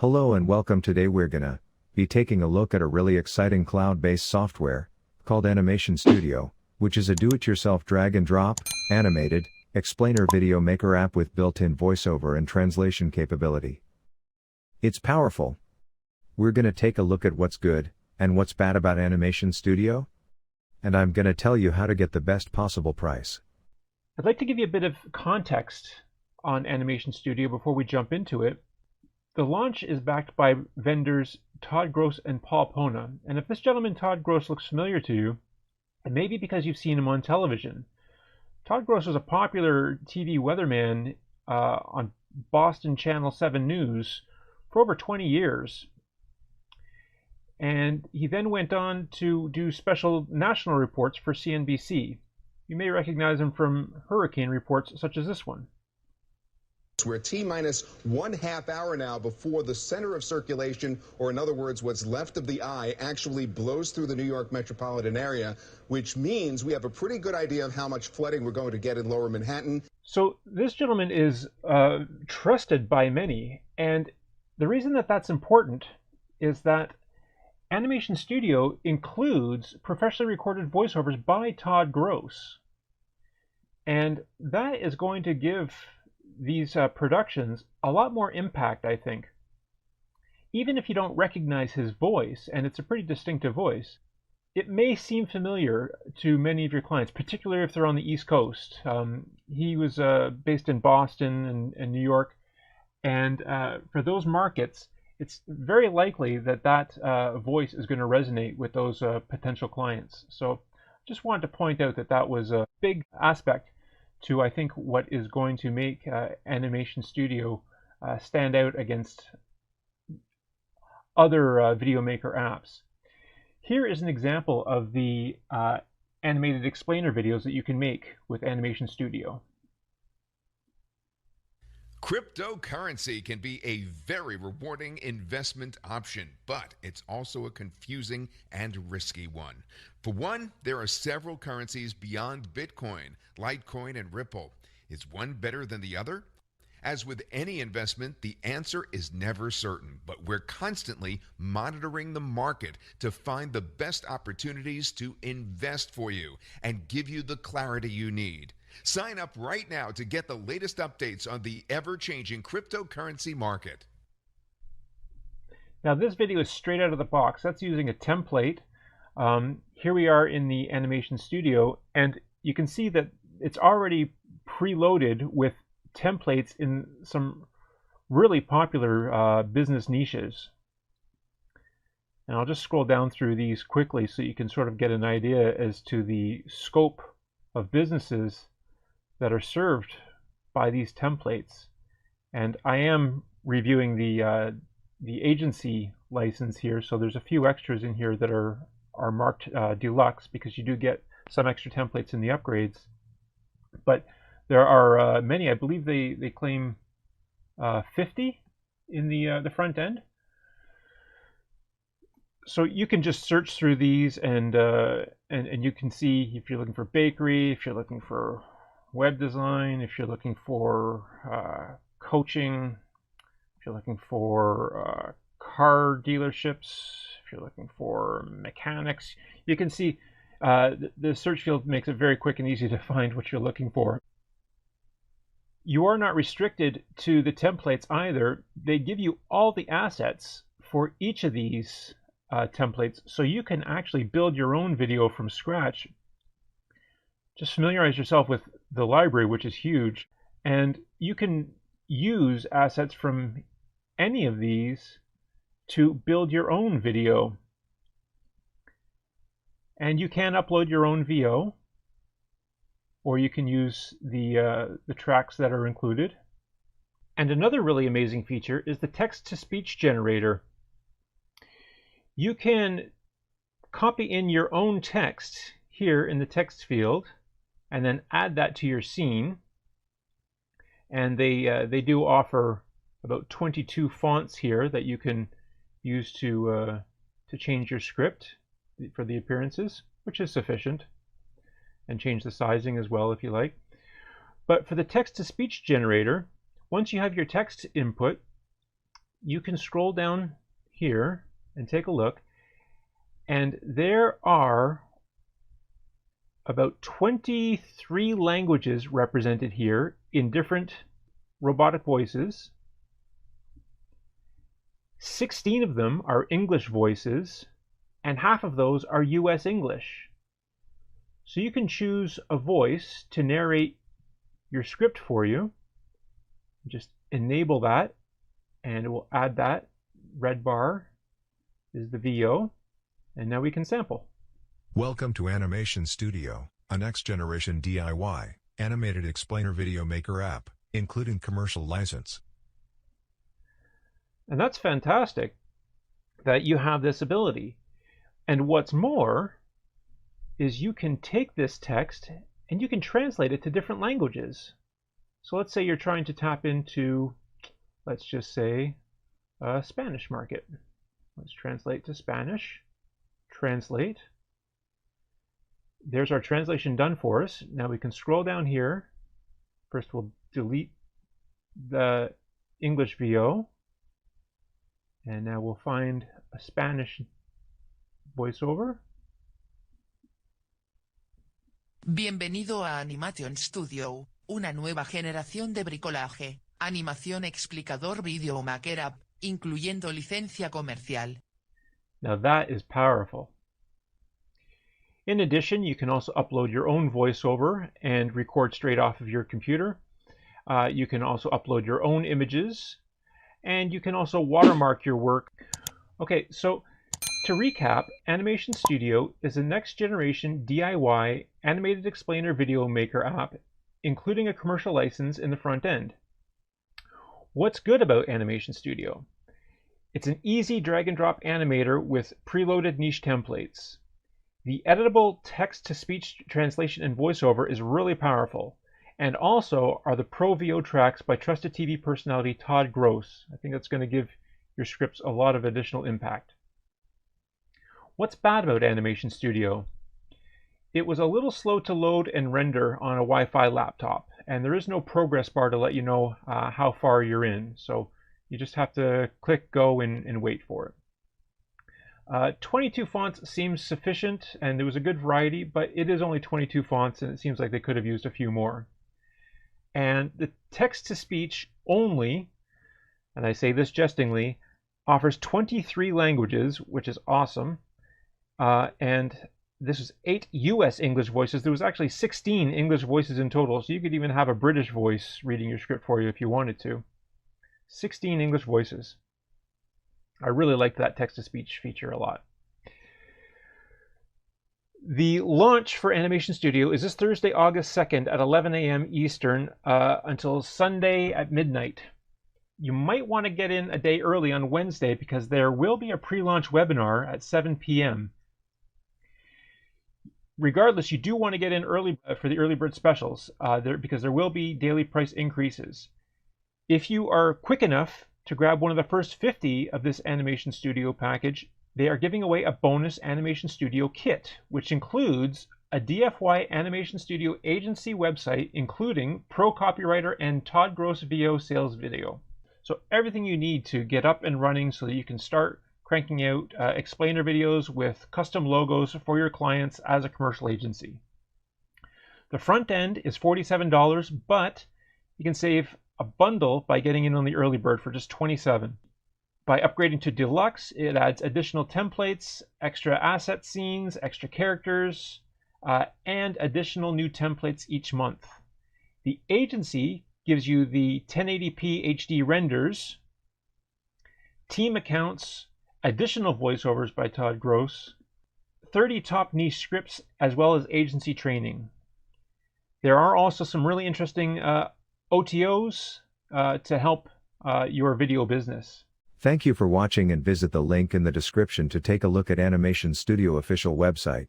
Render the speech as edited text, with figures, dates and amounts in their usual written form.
Hello and welcome. Today we're gonna be taking a look at a really exciting cloud-based software called Animation Studio, which is a do-it-yourself drag and drop, animated, explainer video maker app with built-in voiceover and translation capability. It's powerful. We're gonna take a look at what's good and what's bad about Animation Studio, and I'm gonna tell you how to get the best possible price. I'd like to give you a bit of context on Animation Studio before we jump into it. The launch is backed by vendors Todd Gross and Paul Pona, and if this gentleman Todd Gross looks familiar to you, it may be because you've seen him on television. Todd Gross was a popular TV weatherman on Boston Channel 7 News for over 20 years. And he then went on to do special national reports for CNBC. You may recognize him from hurricane reports such as this one. We're T-minus 1/2 hour now before the center of circulation, or in other words, what's left of the eye, actually blows through the New York metropolitan area, which means we have a pretty good idea of how much flooding we're going to get in lower Manhattan. So this gentleman is trusted by many, and the reason that that's important is that Animation Studio includes professionally recorded voiceovers by Todd Gross, and that is going to give these productions a lot more impact, I think. Even if you don't recognize his voice, and it's a pretty distinctive voice, it may seem familiar to many of your clients, particularly if they're on the East Coast. He was based in Boston and New York, and for those markets, it's very likely that that voice is going to resonate with those potential clients. So just wanted to point out that that was a big aspect to, I think, what is going to make Animation Studio stand out against other video maker apps. Here is an example of the animated explainer videos that you can make with Animation Studio. Cryptocurrency can be a very rewarding investment option, but it's also a confusing and risky one. For one, there are several currencies beyond Bitcoin, Litecoin, and Ripple. Is one better than the other? As with any investment, the answer is never certain, but we're constantly monitoring the market to find the best opportunities to invest for you and give you the clarity you need. Sign up right now to get the latest updates on the ever-changing cryptocurrency market. Now this video is straight out of the box. That's using a template. Here we are in the Animation Studio, and you can see that it's already preloaded with templates in some really popular business niches. And I'll just scroll down through these quickly so you can sort of get an idea as to the scope of businesses that are served by these templates. And I am reviewing the agency license here, so there's a few extras in here that are marked deluxe, because you do get some extra templates in the upgrades. But there are many. I believe they claim 50 in the front end. So you can just search through these, and you can see if you're looking for bakery, if you're looking for web design, if you're looking for coaching, if you're looking for car dealerships, if you're looking for mechanics, you can see the search field makes it very quick and easy to find what you're looking for. You are not restricted to the templates either. They give you all the assets for each of these templates, so you can actually build your own video from scratch. Just familiarize yourself with the library, which is huge, and you can use assets from any of these to build your own video. And you can upload your own VO, or you can use the tracks that are included. And another really amazing feature is the text-to-speech generator. You can copy in your own text here in the text field, and then add that to your scene. And they do offer about 22 fonts here that you can use to change your script for the appearances, which is sufficient, and change the sizing as well if you like. But for the text-to-speech generator, once you have your text input, you can scroll down here and take a look, and there are about 23 languages represented here in different robotic voices. 16 of them are English voices, and half of those are US English. So you can choose a voice to narrate your script for you. Just enable that, and it will add that. Red bar is the VO, and now we can sample. Welcome to Animation Studio, a next-generation DIY, animated explainer video maker app, including commercial license. And that's fantastic that you have this ability. And what's more is you can take this text and you can translate it to different languages. So let's say you're trying to tap into, let's just say, a Spanish market. Let's translate to Spanish. Translate. There's our translation done for us. Now we can scroll down here. First we'll delete the English VO. And now we'll find a Spanish voiceover. Bienvenido a Animation Studio, una nueva generación de bricolaje, animación explicador video maker app, incluyendo licencia comercial. Now that is powerful. In addition, you can also upload your own voiceover and record straight off of your computer. You can also upload your own images, and you can also watermark your work. Okay, so to recap, Animation Studio is a next-generation DIY animated explainer video maker app, including a commercial license in the front end. What's good about Animation Studio? It's an easy drag-and-drop animator with preloaded niche templates. The editable text-to-speech translation and voiceover is really powerful, and also are the Pro VO tracks by trusted TV personality Todd Gross. I think that's going to give your scripts a lot of additional impact. What's bad about Animation Studio? It was a little slow to load and render on a Wi-Fi laptop, and there is no progress bar to let you know how far you're in, so you just have to click go and wait for it. 22 fonts seems sufficient, and there was a good variety, but it is only 22 fonts, and it seems like they could have used a few more. And the text-to-speech only, and I say this jestingly, offers 23 languages, which is awesome. And this is 8 US English voices. There was actually 16 English voices in total, so you could even have a British voice reading your script for you if you wanted to. 16 English voices. I really liked that text-to-speech feature a lot. The launch for Animation Studio is this Thursday, August 2nd at 11 a.m. Eastern until Sunday at midnight. You might want to get in a day early on Wednesday because there will be a pre-launch webinar at 7 p.m. Regardless, you do want to get in early for the early bird specials because there will be daily price increases. If you are quick enough to grab one of the first 50 of this Animation Studio package, they are giving away a bonus Animation Studio kit, which includes a DFY Animation Studio agency website, including Pro Copywriter and Todd Gross VO sales video. So everything you need to get up and running so that you can start cranking out explainer videos with custom logos for your clients as a commercial agency. The front end is $47, but you can save a bundle by getting in on the early bird for just $27. By upgrading to Deluxe, it adds additional templates, extra asset scenes, extra characters, and additional new templates each month. The agency gives you the 1080p HD renders, team accounts, additional voiceovers by Todd Gross, 30 top niche scripts, as well as agency training. There are also some really interesting OTOs to help your video business. Thank you for watching, and visit the link in the description to take a look at Animation Studio official website.